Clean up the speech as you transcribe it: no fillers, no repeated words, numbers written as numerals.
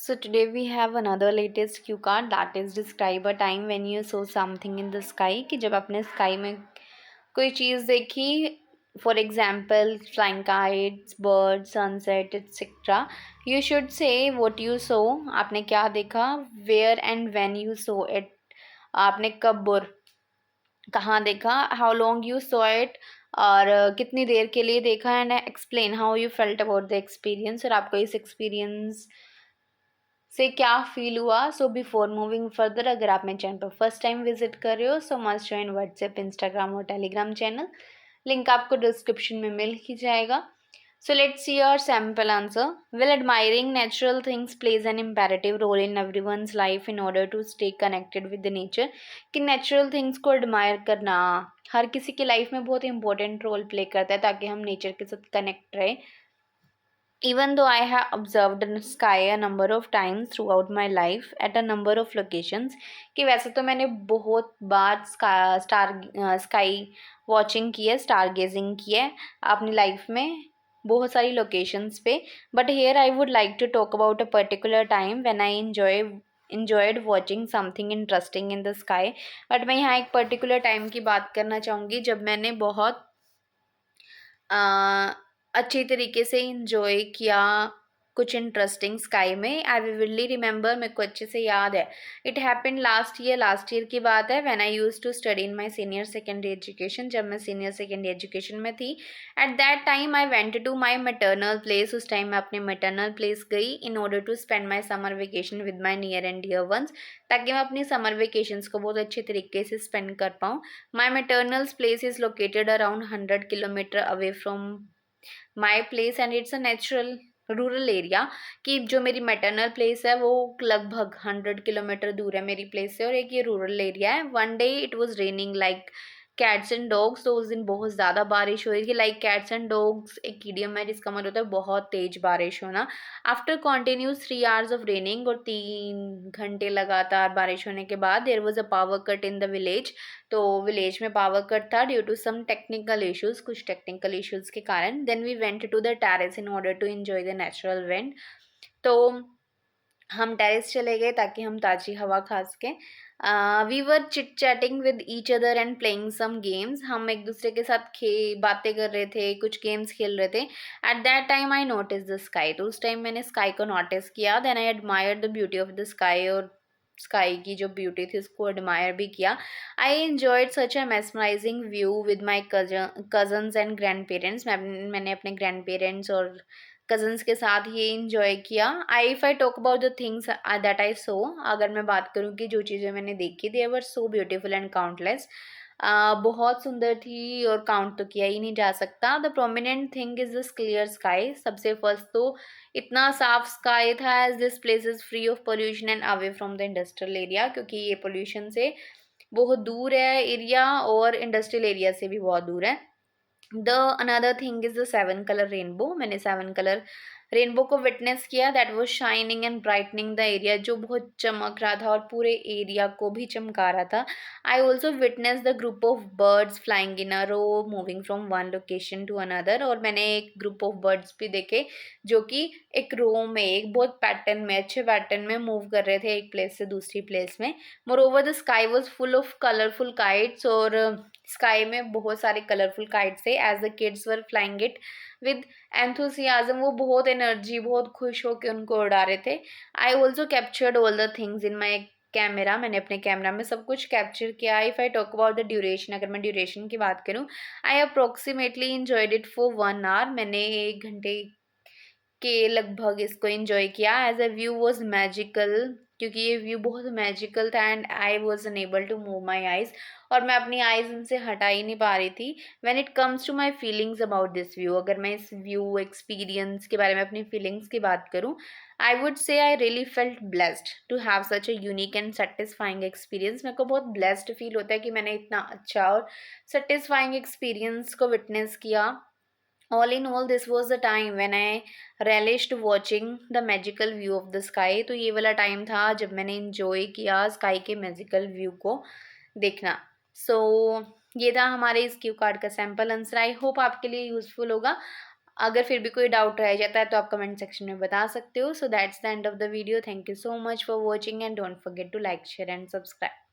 So today we have another latest cue card that is describe a time when you saw something in the sky कि जब आपने sky में कोई चीज़ देखी, for example flying kites, birds, sunset etc. You should say what you saw. आपने क्या देखा, where and when you saw it. आपने कब और कहाँ देखा, how long you saw it, और कितनी देर के लिए देखा, and explain how you felt about the experience, और आपको इस एक्सपीरियंस से क्या फील हुआ. सो बिफोर मूविंग फर्दर, अगर आप मेरे चैनल पर फर्स्ट टाइम विजिट कर रहे हो सो मस्ट ज्वाइन व्हाट्सएप, इंस्टाग्राम और टेलीग्राम चैनल. लिंक आपको डिस्क्रिप्शन में मिल ही जाएगा. So let's see your sample answer. Well, admiring natural things plays an imperative role in everyone's life in order to stay connected with the nature. कि natural things को admire करना हर किसी की life में बहुत इंपॉर्टेंट रोल प्ले करता है ताकि हम नेचर के साथ कनेक्ट रहे. Even though I have observed the sky a number of times throughout my life at a number of locations, कि वैसे तो मैंने बहुत बार स्काई वॉचिंग की है, स्टार गेजिंग की है अपनी लाइफ में बहुत सारी लोकेशंस पे. But here I would like to talk about a particular time when I enjoyed watching something interesting in the sky. But मैं यहाँ एक पर्टिकुलर टाइम की बात करना चाहूँगी जब मैंने बहुत अच्छी तरीके से इंजॉय किया कुछ इंटरेस्टिंग स्काई में. आई विविडली रिमेंबर, मेरे को अच्छे से याद है. इट हैपेंड लास्ट ईयर की बात है, when I used to study in my senior secondary education. जब मैं सीनियर सेकेंडरी एजुकेशन में थी, at that time I went to my maternal place. उस टाइम मैं अपने मैटरनल प्लेस गई in order to spend my summer vacation with my near and dear ones, ताकि मैं अपनी समर वेकेशंस को बहुत अच्छे तरीके से स्पेंड कर पाऊँ. My maternal place is located around 100 kilometre away from my place and it's a natural rural area. कि जो मेरी मैटरनल प्लेस है वो लगभग 100 किलोमीटर दूर है मेरी प्लेस से, और एक ये रूरल एरिया है. One day it was raining like cats and dogs. तो उस दिन बहुत ज़्यादा बारिश हो रही थी. लाइक कैट्स एंड डॉग्स एक इडियम है जिसका मतलब होता है बहुत तेज बारिश होना. After continuous 3 hours of raining, और 3 घंटे लगातार बारिश होने के बाद, there was a power cut in the village. तो विलेज में पावर कट था due to some technical issues, कुछ टेक्निकल इश्यूज के कारण. Then we went to the terrace in order to enjoy the natural wind. तो हम terrace चले गए ताकि हम ताज़ी हवा खा सकें. We were chit chatting with each other and playing some games. हम एक दूसरे के साथ बातें कर रहे थे, कुछ गेम्स खेल रहे थे. At that time I notice the sky. तो उस टाइम मैंने स्काई को नोटिस किया. Then I admire the beauty of the sky, और स्काई की जो ब्यूटी थी उसको एडमायर भी किया. I enjoyed such a mesmerising view with my cousins and grandparents. मैंने अपने ग्रैंड पेरेंट्स और कज़न्स के साथ ये इंजॉय किया. If I talk about the things that I saw, अगर मैं बात करूँ कि जो चीज़ें मैंने देखी, they were so beautiful and countless. बहुत सुंदर थी और काउंट तो किया ही नहीं जा सकता. The prominent thing is this clear sky. सबसे फर्स्ट तो इतना साफ स्काई था, as this place is free of pollution and away from the industrial area, क्योंकि ये पोल्यूशन से बहुत दूर है एरिया, और इंडस्ट्रियल एरिया से भी बहुत दूर है. The another thing is the 7 colour rainbow. मैंने 7 कलर रेनबो को विटनेस किया. That was shining and brightening the area, जो बहुत चमक रहा था और पूरे एरिया को भी चमका रहा था. I also witness the group of birds flying in a row, moving from one location to another. और मैंने एक ग्रुप ऑफ बर्ड्स भी देखे जो कि एक रो में, एक बहुत पैटर्न में, अच्छे पैटर्न में मूव कर रहे थे एक प्लेस से दूसरी प्लेस में. Moreover the sky was full of colourful kites. और स्काई में बहुत सारे कलरफुल काइट्स थे. As the kids were flying it with enthusiasm. वो बहुत एनर्जी, बहुत खुश होकर उनको उड़ा रहे थे. I also captured all the things in my camera. मैंने अपने कैमरा में सब कुछ कैप्चर किया. If I talk about the duration, अगर मैं ड्यूरेशन की बात करूँ, I approximately enjoyed it for 1 hour. मैंने 1 घंटे के लगभग इसको एंजॉय किया. As a view was magical, क्योंकि ये व्यू बहुत मैजिकल था. And I was unable to move my eyes, और मैं अपनी आइज़ उनसे हटा ही नहीं पा रही थी. When it comes to my feelings about this view, अगर मैं इस व्यू एक्सपीरियंस के बारे में अपनी फीलिंग्स की बात करूँ, I would say I really felt blessed to have such a unique and satisfying experience. मेरे को बहुत ब्लेस्ड फील होता है कि मैंने इतना अच्छा और सेटिस्फाइंग एक्सपीरियंस को विटनेस किया. All in all, this was the time when I relished watching the magical view of the sky. तो ये वाला टाइम था जब मैंने enjoy किया स्काई के मैजिकल व्यू को देखना. सो ये था हमारे इस क्यू कार्ड का सैम्पल आंसर. आई होप आपके लिए यूजफुल होगा. अगर फिर भी कोई डाउट रह जाता है तो आप कमेंट सेक्शन में बता सकते हो। So that's the end of the video. Thank you so much for watching and don't forget to like share and subscribe.